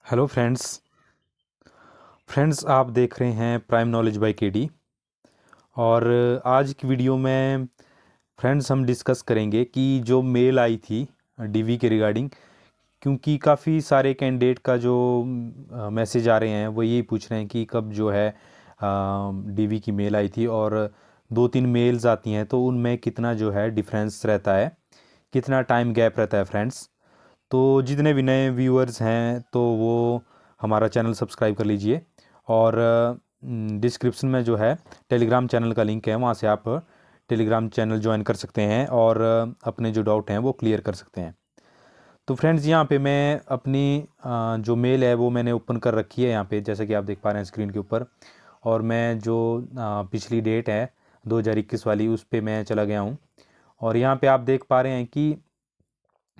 Hello friends. आप देख रहे हैं प्राइम नॉलेज बाय केडी। और आज की वीडियो में फ्रेंड्स हम डिस्कस करेंगे कि जो मेल आई थी डीवी के रिगार्डिंग, क्योंकि काफ़ी सारे कैंडिडेट का जो मैसेज आ रहे हैं वो यही पूछ रहे हैं कि कब जो है डीवी की मेल आई थी, और दो तीन मेल्स आती हैं तो उनमें कितना जो है डिफरेंस रहता है, कितना टाइम गैप रहता है फ्रेंड्स। तो जितने भी नए व्यूअर्स हैं तो वो हमारा चैनल सब्सक्राइब कर लीजिए, और डिस्क्रिप्शन में जो है टेलीग्राम चैनल का लिंक है, वहाँ से आप टेलीग्राम चैनल ज्वाइन कर सकते हैं और अपने जो डाउट हैं वो क्लियर कर सकते हैं। तो फ्रेंड्स, यहाँ पे मैं अपनी जो मेल है वो मैंने ओपन कर रखी है यहाँ पे, जैसे कि आप देख पा रहे हैं स्क्रीन के ऊपर। और मैं जो पिछली डेट है 2021 वाली, उस पे मैं चला गया हूँ। और यहाँ पे आप देख पा रहे हैं कि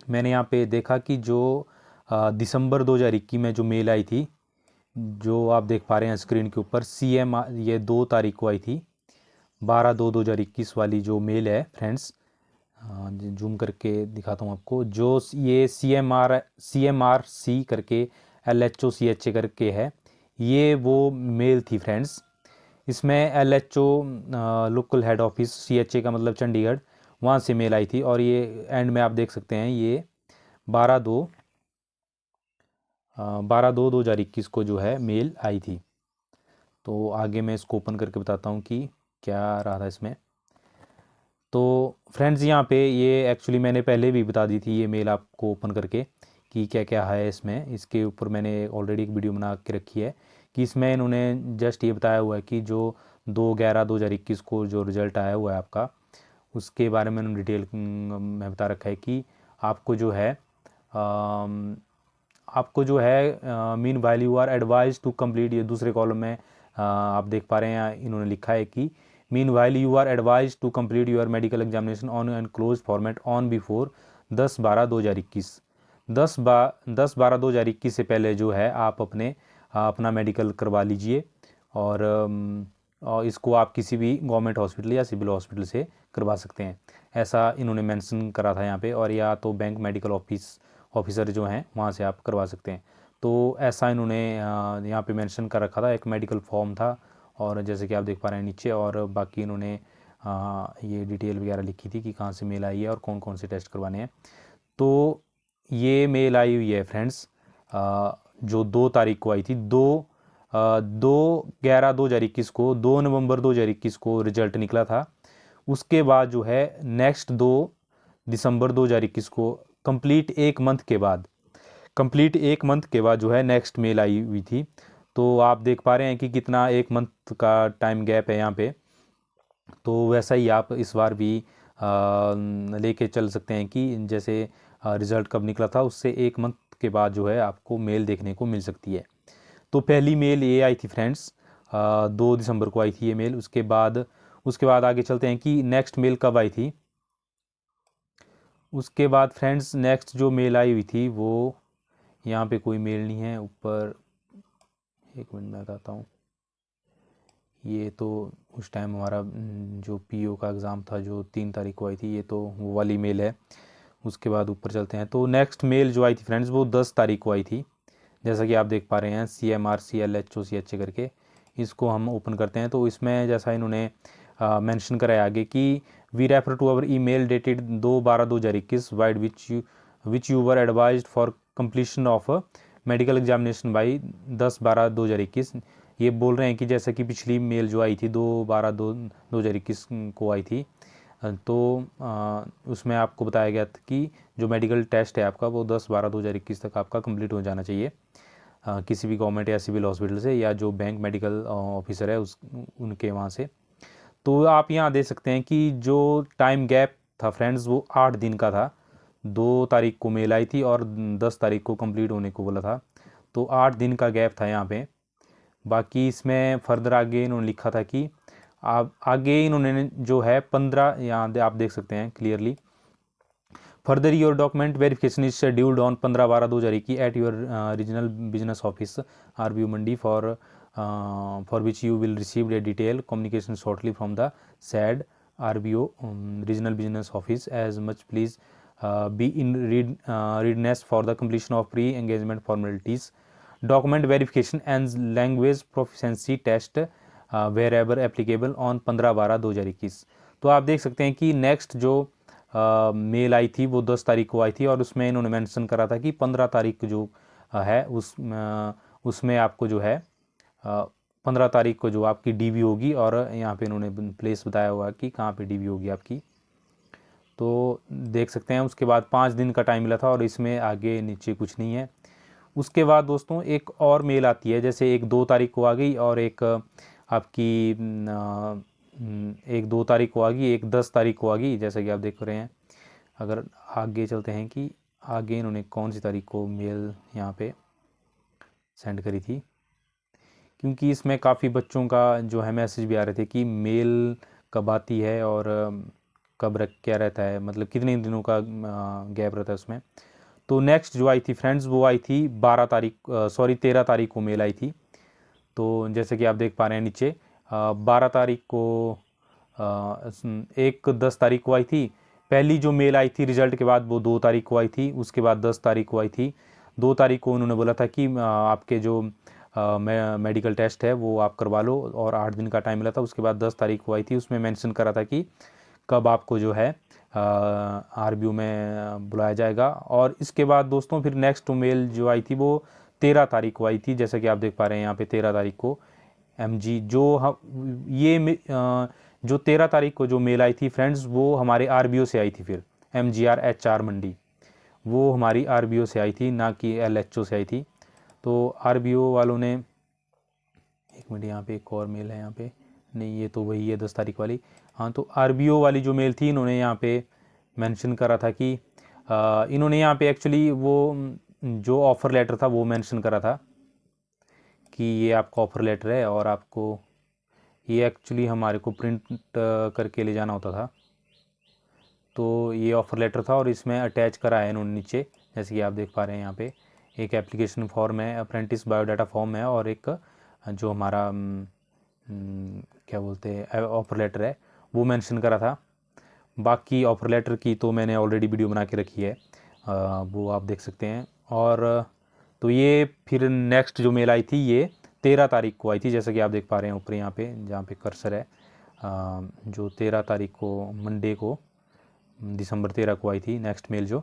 मैंने यहाँ पे देखा कि जो दिसंबर 2021 में जो मेल आई थी, जो आप देख पा रहे हैं स्क्रीन के ऊपर, CM, ये 2 तारीख को आई थी। 12/2/2021 वाली जो मेल है फ्रेंड्स, जूम करके दिखाता हूँ आपको। जो ये CMRC करके LHOCHA करके है, ये वो मेल थी फ्रेंड्स। इसमें LHO local head office, CHA का मतलब चंडीगढ़, वहाँ से मेल आई थी। और ये एंड में आप देख सकते हैं, ये 12/2/2021 को जो है मेल आई थी। तो आगे मैं इसको ओपन करके बताता हूँ कि क्या रहा था इसमें। तो फ्रेंड्स, यहाँ पे ये एक्चुअली मैंने पहले भी बता दी थी ये मेल आपको ओपन करके कि क्या क्या है इसमें। इसके ऊपर मैंने ऑलरेडी एक वीडियो बना के रखी है कि इसमें इन्होंने जस्ट ये बताया हुआ है कि जो 2/11/2021 को जो रिज़ल्ट आया हुआ है आपका, उसके बारे में उन्होंने डिटेल में बता रखा है कि आपको जो है meanwhile you are advise to complete, ये दूसरे कॉलम में आप देख पा रहे हैं इन्होंने लिखा है कि meanwhile you are advise to complete your medical examination on and close format on before 10/12/2021। 10/12/2021 से पहले जो है आप अपना मेडिकल करवा लीजिए। और इसको आप किसी भी गवर्नमेंट हॉस्पिटल या सिविल हॉस्पिटल से करवा सकते हैं, ऐसा इन्होंने मेंशन करा था यहाँ पे। और या तो बैंक मेडिकल ऑफिसर जो हैं वहाँ से आप करवा सकते हैं। तो ऐसा इन्होंने यहाँ पे मेंशन कर रखा था। एक मेडिकल फॉर्म था, और जैसे कि आप देख पा रहे हैं नीचे, और बाकी इन्होंने ये डिटेल वगैरह लिखी थी कि कहाँ से मेल आई है और कौन कौन से टेस्ट करवाने हैं। तो ये मेल आई हुई है फ्रेंड्स, जो 2 तारीख को आई थी। 2/11/2021 को, 2 नवंबर 2021 को रिजल्ट निकला था। उसके बाद जो है नेक्स्ट 2 दिसंबर 2021 को, कंप्लीट एक मंथ के बाद जो है नेक्स्ट मेल आई हुई थी। तो आप देख पा रहे हैं कि कितना एक मंथ का टाइम गैप है यहाँ पे। तो वैसा ही आप इस बार भी लेके चल सकते हैं कि जैसे रिज़ल्ट कब निकला था उससे एक मंथ के बाद जो है आपको मेल देखने को मिल सकती है। तो पहली मेल ये आई थी फ्रेंड्स, 2 दिसंबर को आई थी ये मेल। उसके बाद आगे चलते हैं कि नेक्स्ट मेल कब आई थी। उसके बाद फ्रेंड्स नेक्स्ट जो मेल आई हुई थी वो, यहाँ पे कोई मेल नहीं है ऊपर, एक मिनट में बताता हूँ। ये तो उस टाइम हमारा जो PO का एग्ज़ाम था जो 3 तारीख को आई थी, ये तो वो वाली मेल है। उसके बाद ऊपर चलते हैं, तो नेक्स्ट मेल जो आई थी फ्रेंड्स वो 10 तारीख को आई थी, जैसा कि आप देख पा रहे हैं, CMRC LHOCHA करके। इसको हम ओपन करते हैं तो इसमें जैसा इन्होंने मेंशन करा है आगे कि we refer to our email dated 2/12/2021 vide which you were advised for completion of medical examination by 10/12/2021। ये बोल रहे हैं कि जैसा कि पिछली मेल जो आई थी 2/12/2021 को आई थी, तो उसमें आपको बताया गया था कि जो मेडिकल टेस्ट है आपका वो 10/12/2021 तक आपका कंप्लीट हो जाना चाहिए, किसी भी गवर्नमेंट या सिविल हॉस्पिटल से, या जो बैंक मेडिकल ऑफिसर है उस उनके वहाँ से। तो आप यहाँ देख सकते हैं कि जो टाइम गैप था फ्रेंड्स वो 8 दिन का था। 2 तारीख को मेल आई थी और 10 तारीख को कंप्लीट होने को बोला था, तो 8 दिन का गैप था यहाँ पे। बाकी इसमें फर्दर आगे इन्होंने लिखा था कि आप आगे इन्होंने जो है 15, यहाँ आप देख सकते हैं clearly, further your document verification is scheduled on 15/12/2021 at your regional business office RBO Mandi for which you will receive a detailed communication shortly from the said RBO regional business office. As much please be in readiness for the completion of pre-engagement formalities. Document verification and language proficiency test wherever applicable on 15/12/2021। तो आप देख सकते हैं कि next जो mail आई थी वो 10 तारीख को आई थी, और उसमें इन्होंने मेंशन करा था कि 15 तारीख को जो है उसमें आपको जो है 15 तारीख को जो आपकी डीवी होगी, और यहाँ पे इन्होंने प्लेस बताया हुआ कि कहाँ पे डीवी होगी आपकी। तो देख सकते हैं उसके बाद 5 दिन का टाइम मिला था, और इसमें आगे नीचे कुछ नहीं है। उसके बाद दोस्तों एक और मेल आती है, जैसे एक 2 तारीख को आ गई, और एक आपकी एक 2 तारीख को आ गई, एक 10 तारीख को आ गई, जैसा कि आप देख रहे हैं। अगर आगे चलते हैं कि आगे इन्होंने कौन सी तारीख को मेल यहाँ पे सेंड करी थी, क्योंकि इसमें काफ़ी बच्चों का जो है मैसेज भी आ रहे थे कि मेल कब आती है और कब क्या रहता है, मतलब कितने दिनों का गैप रहता है उसमें। तो नेक्स्ट जो आई थी फ्रेंड्स वो आई थी 13 तारीख को मेल आई थी। तो जैसे कि आप देख पा रहे हैं नीचे 12 तारीख को एक 10 तारीख को आई थी। पहली जो मेल आई थी रिजल्ट के बाद वो 2 तारीख को आई थी, उसके बाद 10 तारीख को आई थी। 2 तारीख को उन्होंने बोला था कि आपके जो मेडिकल टेस्ट है वो आप करवा लो, और 8 दिन का टाइम मिला था। उसके बाद 10 तारीख को आई थी, उसमें मेंशन करा था कि कब आपको जो है आरबीओ में बुलाया जाएगा। और इसके बाद दोस्तों फिर नेक्स्ट मेल जो आई थी वो 13 तारीख को आई थी, जैसा कि आप देख पा रहे हैं यहाँ पे 13 तारीख को एमजी जो 13 तारीख को जो मेल आई थी फ्रेंड्स वो हमारे आरबीओ से आई थी। फिर MGR HR मंडी वो हमारी आरबीओ से आई थी, ना कि LHO से आई थी। तो आरबीओ वालों ने, एक मिनट यहाँ पे एक और मेल है यहाँ पे, नहीं ये तो वही है 10 तारीख वाली। हाँ, तो आरबीओ वाली जो मेल थी इन्होंने यहाँ पे मेंशन करा था कि इन्होंने यहाँ पे एक्चुअली वो जो ऑफ़र लेटर था वो मेंशन करा था कि ये आपका ऑफ़र लेटर है, और आपको ये एक्चुअली हमारे को प्रिंट करके ले जाना होता था। तो ये ऑफ़र लेटर था, और इसमें अटैच करा है इन्होंने नीचे, जैसे कि आप देख पा रहे हैं यहाँ पे एक एप्लीकेशन फॉर्म है, अप्रेंटिस बायोडाटा फॉर्म है, और एक जो हमारा क्या बोलते हैं ऑफ़र लेटर है वो मेंशन करा था। बाकी ऑफ़र लेटर की तो मैंने ऑलरेडी वीडियो बना के रखी है, वो आप देख सकते हैं। और तो ये फिर नेक्स्ट जो मेल आई थी ये 13 तारीख को आई थी, जैसा कि आप देख पा रहे हैं ऊपर यहाँ पे जहाँ पे कर्सर है, जो 13 तारीख को मंडे को दिसंबर 13 को आई थी नेक्स्ट मेल जो।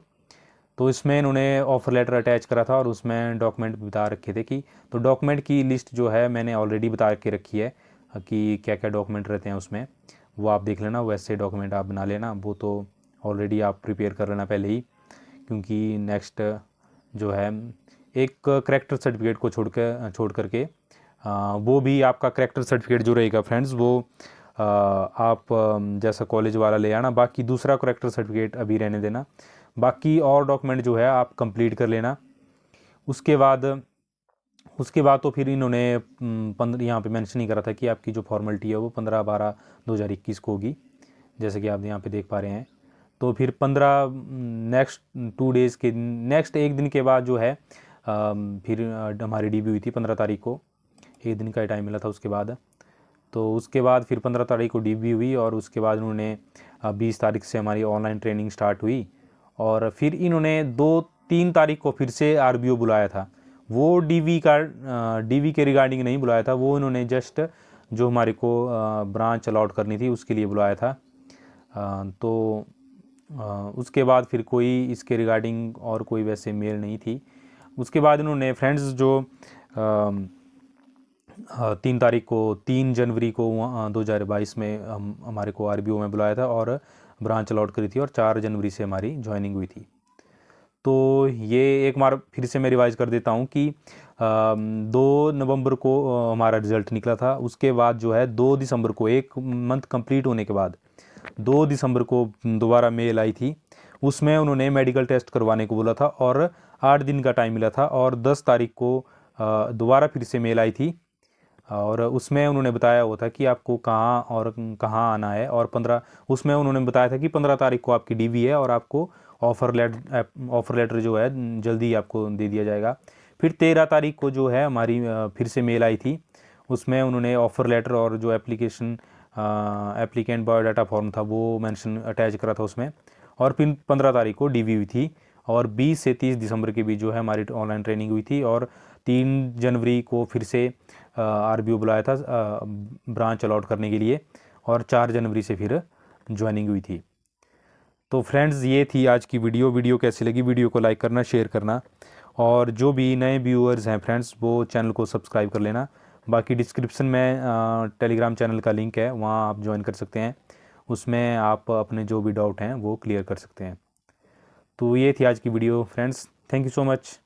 तो इसमें इन्होंने ऑफ़र लेटर अटैच करा था, और उसमें डॉक्यूमेंट बता रखे थे कि, तो डॉक्यूमेंट की लिस्ट जो है मैंने ऑलरेडी बता के रखी है कि क्या क्या डॉक्यूमेंट रहते हैं उसमें, वो आप देख लेना, वैसे डॉक्यूमेंट आप बना लेना, वो तो ऑलरेडी आप प्रिपेयर कर लेना पहले ही, क्योंकि नेक्स्ट जो है एक करैक्टर सर्टिफिकेट को छोड़ करके वो भी आपका करैक्टर सर्टिफिकेट जो रहेगा फ्रेंड्स वो आप जैसा कॉलेज वाला ले आना, बाकी दूसरा करैक्टर सर्टिफिकेट अभी रहने देना, बाकी और डॉक्यूमेंट जो है आप कंप्लीट कर लेना। उसके बाद तो फिर इन्होंने 15 यहाँ पे मेंशन ही करा था कि आपकी जो फॉर्मेलिटी है वो 15/12/2021 को होगी, जैसे कि आप यहाँ पे देख पा रहे हैं। तो फिर 15 नेक्स्ट 2 डेज़ के नेक्स्ट एक दिन के बाद जो है फिर हमारी डीबी हुई थी 15 तारीख को, एक दिन का टाइम मिला था उसके बाद। तो उसके बाद फिर 15 तारीख को डीबी हुई, और उसके बाद उन्होंने 20 तारीख से हमारी ऑनलाइन ट्रेनिंग स्टार्ट हुई, और फिर इन्होंने 2-3 तारीख को फिर से आरबीओ बुलाया था। वो डीवी के रिगार्डिंग नहीं बुलाया था, वो इन्होंने जस्ट जो हमारे को ब्रांच अलॉट करनी थी उसके लिए बुलाया था। तो उसके बाद फिर कोई इसके रिगार्डिंग और कोई वैसे मेल नहीं थी। उसके बाद इन्होंने फ्रेंड्स जो 3 जनवरी को 2022 में हमारे को आरबीओ में बुलाया था, और ब्रांच अलॉट करी थी, और 4 जनवरी से हमारी ज्वाइनिंग हुई थी। तो ये एक बार फिर से मैं रिवाइज़ कर देता हूँ कि 2 नवंबर को हमारा रिज़ल्ट निकला था। उसके बाद जो है 2 दिसंबर को, एक मंथ कंप्लीट होने के बाद 2 दिसंबर को दोबारा मेल आई थी, उसमें उन्होंने मेडिकल टेस्ट करवाने को बोला था, और 8 दिन का टाइम मिला था। और 10 तारीख को दोबारा फिर से मेल आई थी, और उसमें उन्होंने बताया हुआ था कि आपको कहाँ आना है, और 15 उसमें उन्होंने बताया था कि 15 तारीख को आपकी डीवी है, और आपको ऑफ़र लेटर जो है जल्दी आपको दे दिया जाएगा। फिर 13 तारीख को जो है हमारी फिर से मेल आई थी, उसमें उन्होंने ऑफ़र लेटर और जो एप्लीकेंट बायोडाटा फॉर्म था वो मेंशन अटैच करा था उसमें, और फिर 15 तारीख को डीवी हुई थी, और 20 से 30 दिसंबर के बीच जो है हमारी ऑनलाइन ट्रेनिंग हुई थी। और 3 जनवरी को फिर से आरबीओ बुलाया था ब्रांच अलॉट करने के लिए, और 4 जनवरी से फिर ज्वाइनिंग हुई थी। तो फ्रेंड्स, ये थी आज की वीडियो कैसी लगी वीडियो को लाइक करना, शेयर करना, और जो भी नए व्यूअर्स हैं फ्रेंड्स वो चैनल को सब्सक्राइब कर लेना। बाकी डिस्क्रिप्शन में टेलीग्राम चैनल का लिंक है, वहाँ आप ज्वाइन कर सकते हैं, उसमें आप अपने जो भी डाउट हैं वो क्लियर कर सकते हैं। तो ये थी आज की video friends, thank you so much.